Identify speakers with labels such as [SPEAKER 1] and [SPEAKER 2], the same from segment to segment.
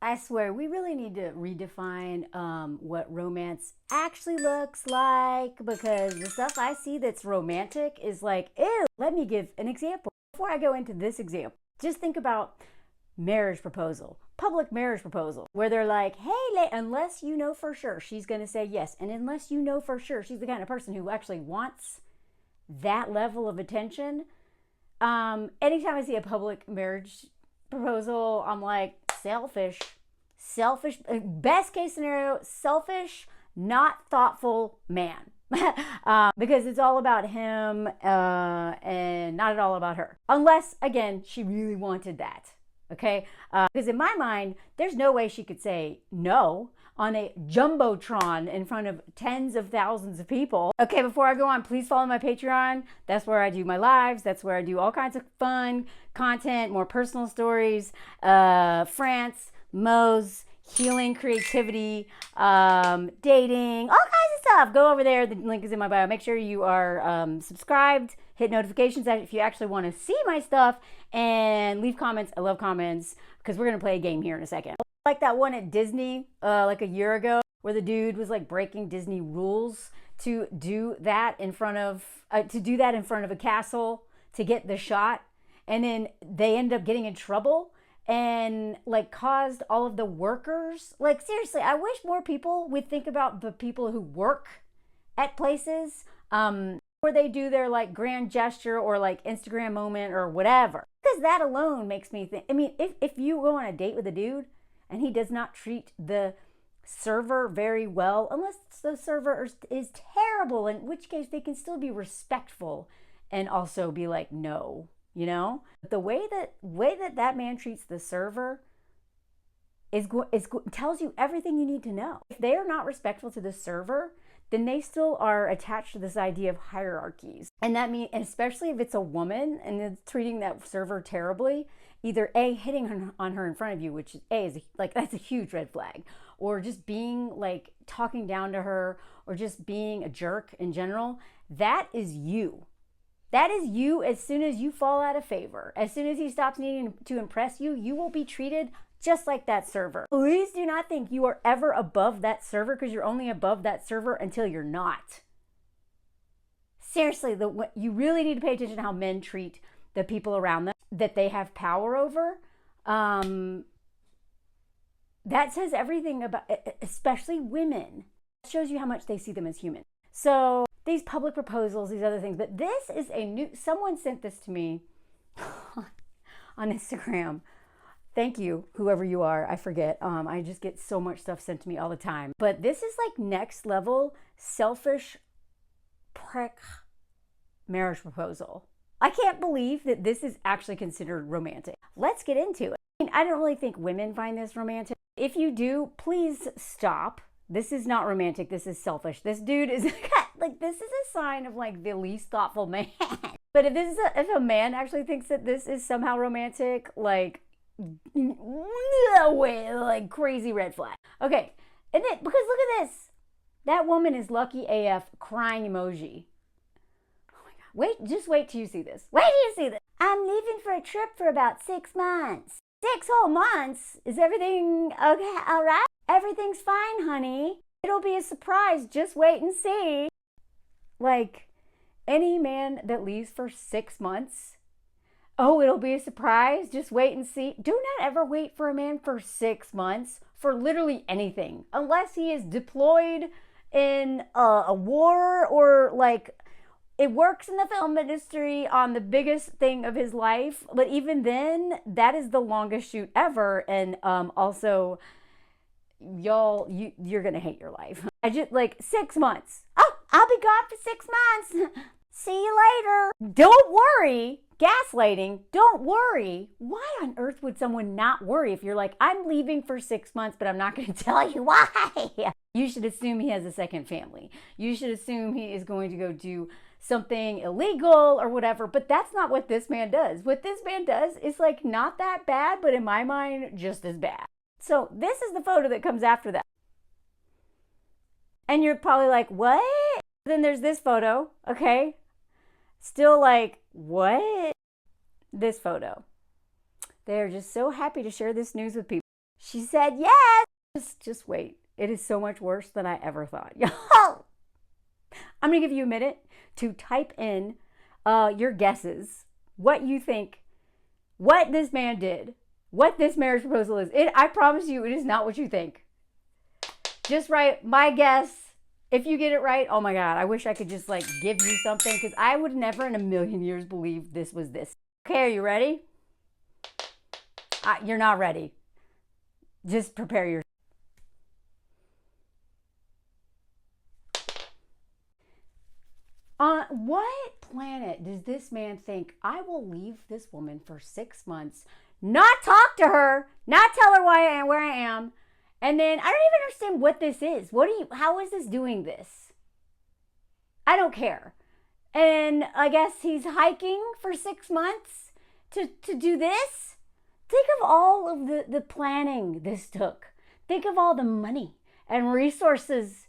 [SPEAKER 1] I swear, we really need to redefine what romance actually looks like, because the stuff I see that's romantic is like, ew. Let me give an example. Before I go into this example, just think about marriage proposal, public marriage proposal, where they're like, hey, unless you know for sure she's going to say yes, and unless you know for sure she's the kind of person who actually wants that level of attention. Anytime I see a public marriage proposal, I'm like, selfish, best case scenario, selfish, not thoughtful man. Because it's all about him and not at all about her. Unless, again, she really wanted that. Okay? Because in my mind, there's no way she could say no on a jumbotron in front of tens of thousands of people. Okay, before I go on, please follow my Patreon. That's where I do my lives. That's where I do all kinds of fun content, more personal stories, France, Mo's, healing, creativity, dating, all kinds of stuff. Go over there. The link is in my bio. Make sure you are subscribed. Hit notifications if you actually want to see my stuff, and leave comments. I love comments because we're going to play a game here in a second. Like that one at Disney like a year ago where the dude was like breaking Disney rules to do that in front of a castle to get the shot, and then they ended up getting in trouble and like caused all of the workers, like seriously, I wish more people would think about the people who work at places where they do their like grand gesture or like Instagram moment or whatever, because that alone makes me think. I mean, if you go on a date with a dude and he does not treat the server very well, unless the server is terrible, in which case they can still be respectful and also be like, no, you know? But the way that man treats the server tells you everything you need to know. If they are not respectful to the server, then they still are attached to this idea of hierarchies. And that means, especially if it's a woman and it's treating that server terribly, either A, hitting on her in front of you, which is like, that's a huge red flag, or just being like talking down to her, or just being a jerk in general. That is you. That is you. As soon as you fall out of favor, as soon as he stops needing to impress you, you will be treated just like that server. Please do not think you are ever above that server, because you're only above that server until you're not. Seriously, you really need to pay attention to how men treat the people around them that they have power over. That says everything about, especially women. It shows you how much they see them as human. So these public proposals, these other things, but this is someone sent this to me on Instagram. Thank you, whoever you are. I forget. I just get so much stuff sent to me all the time. But this is like next level selfish prick marriage proposal. I can't believe that this is actually considered romantic. Let's get into it. I mean, I don't really think women find this romantic. If you do, please stop. This is not romantic. This is selfish. This dude is like, this is a sign of like the least thoughtful man. But if a man actually thinks that this is somehow romantic, like, no way, like crazy red flag. Okay, and then, because look at this. That woman is lucky AF, crying emoji. Oh my God. Just wait till you see this. Wait till you see this. I'm leaving for a trip for about 6 months. 6 whole months? Is everything okay? All right? Everything's fine, honey. It'll be a surprise. Just wait and see. Like, any man that leaves for 6 months, oh, it'll be a surprise. Just wait and see. Do not ever wait for a man for 6 months for literally anything, unless he is deployed in a war, or like it works in the film industry on the biggest thing of his life. But even then, that is the longest shoot ever. And also, y'all, you're gonna hate your life. I just like 6 months. Oh, I'll be gone for 6 months. See you later. Don't worry. Gaslighting. Don't worry. Why on earth would someone not worry if you're like, I'm leaving for 6 months, but I'm not going to tell you why? You should assume he has a second family. You should assume he is going to go do something illegal or whatever. But that's not what this man does. What this man does is like not that bad, but in my mind, just as bad. So this is the photo that comes after that. And you're probably like, what? Then there's this photo, okay? Still like, what? This photo. They're just so happy to share this news with people. She said yes. Just wait. It is so much worse than I ever thought. Y'all, I'm going to give you a minute to type in your guesses, what you think, what this man did, what this marriage proposal is. I promise you, it is not what you think. Just write my guess. If you get it right, oh my God, I wish I could just like give you something, because I would never in a million years believe this was this. Okay, are you ready? You're not ready. Just prepare yourself. On what planet does this man think I will leave this woman for 6 months, not talk to her, not tell her where I am, and then I don't even understand what this is. How is this doing this? I don't care. And I guess he's hiking for 6 months to do this? Think of all of the planning this took. Think of all the money and resources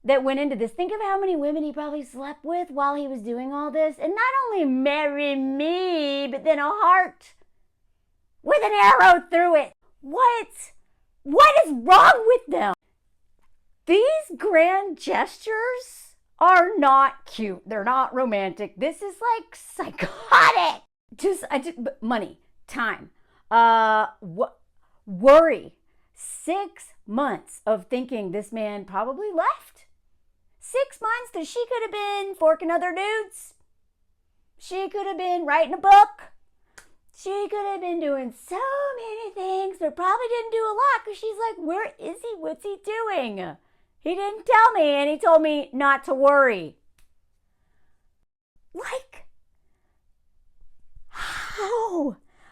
[SPEAKER 1] that went into this. Think of how many women he probably slept with while he was doing all this. And not only marry me, but then a heart with an arrow through it. What is wrong with them? These grand gestures are not cute. They're not romantic. This is like psychotic. Money, time, worry. 6 months of thinking this man probably left. 6 months that she could have been forking other dudes. She could have been writing a book. She could have been doing so many things, but probably didn't do a lot, because she's like, where is he? What's he doing? He didn't tell me, and he told me not to worry. Like,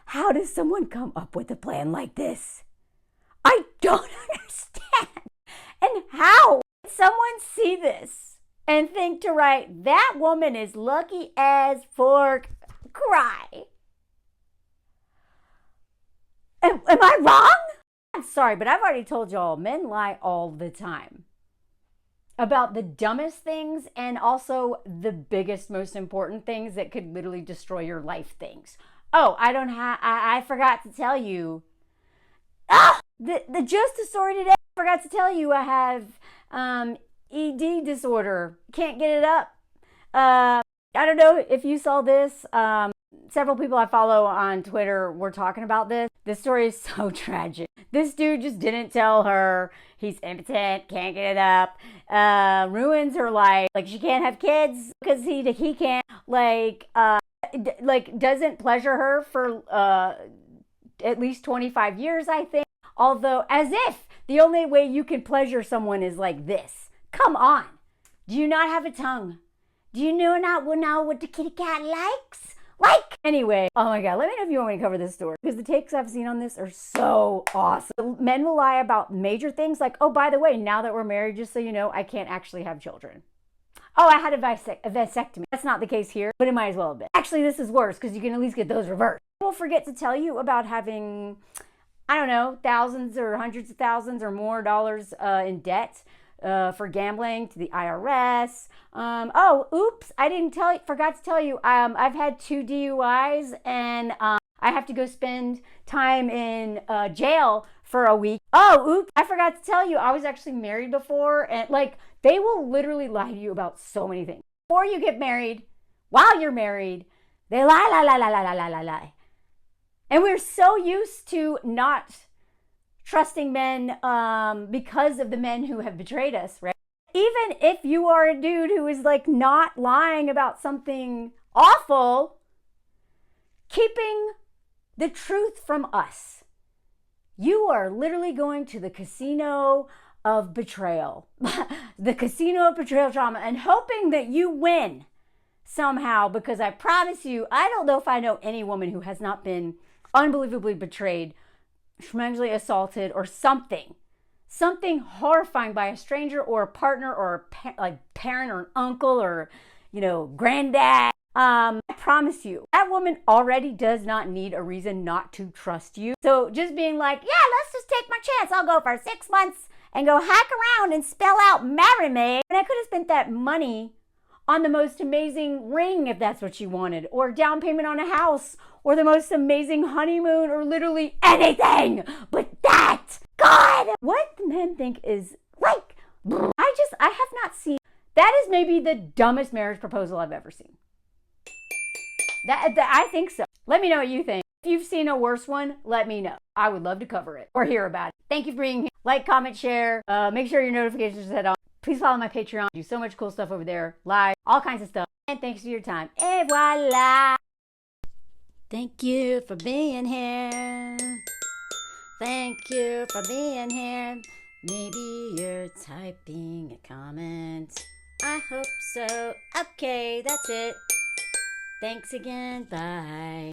[SPEAKER 1] how does someone come up with a plan like this? I don't understand. And how did someone see this and think to write, that woman is lucky as fork, cry? Am I wrong? I'm sorry, but I've already told y'all, men lie all the time about the dumbest things and also the biggest, most important things that could literally destroy your life things. Oh, I forgot to tell you. The justice story today, I forgot to tell you I have ED disorder. Can't get it up. I don't know if you saw this. Several people I follow on Twitter were talking about this. This story is so tragic. This dude just didn't tell her. He's impotent, can't get it up. Ruins her life. Like, she can't have kids because he can't. Like doesn't pleasure her for at least 25 years, I think. Although, as if the only way you can pleasure someone is like this. Come on. Do you not have a tongue? Do you not know what the kitty cat likes? Anyway, oh my God, let me know if you want me to cover this story, because the takes I've seen on this are so awesome. Men will lie about major things like, oh, by the way, now that we're married, just so you know, I can't actually have children. Oh, I had a vasectomy. That's not the case here, but it might as well have been. Actually, this is worse, because you can at least get those reversed. We'll forget to tell you about having, I don't know, thousands or hundreds of thousands or more dollars in debt for gambling to the IRS. Oops, forgot to tell you, I've had 2 DUIs, and I have to go spend time in jail for a week. Oh, oops, I forgot to tell you, I was actually married before, and they will literally lie to you about so many things. Before you get married, while you're married, they lie. And we're so used to not trusting men because of the men who have betrayed us, right? Even if you are a dude who is not lying about something awful, keeping the truth from us, you are literally going to the casino of betrayal, the casino of betrayal trauma, and hoping that you win somehow, because I promise you, I don't know if I know any woman who has not been unbelievably betrayed, tremendously assaulted, or something horrifying by a stranger or a partner or a parent or an uncle or granddad. I promise you, that woman already does not need a reason not to trust you. So just being like, yeah, let's just take my chance. I'll go for 6 months and go hack around and spell out marry me. And I could have spent that money on the most amazing ring if that's what you wanted, or down payment on a house, or the most amazing honeymoon, or literally anything but that. what the men think is like, I have not seen, that is maybe the dumbest marriage proposal I've ever seen. That I think so. Let me know what you think. If you've seen a worse one, let me know. I would love to cover it or hear about it. Thank you for being here. Like, comment, share. Make sure your notifications are set on. Please follow my Patreon. I do so much cool stuff over there. Live, all kinds of stuff. And thanks for your time. Et voila. Thank you for being here. Thank you for being here. Maybe you're typing a comment. I hope so. Okay, that's it. Thanks again. Bye.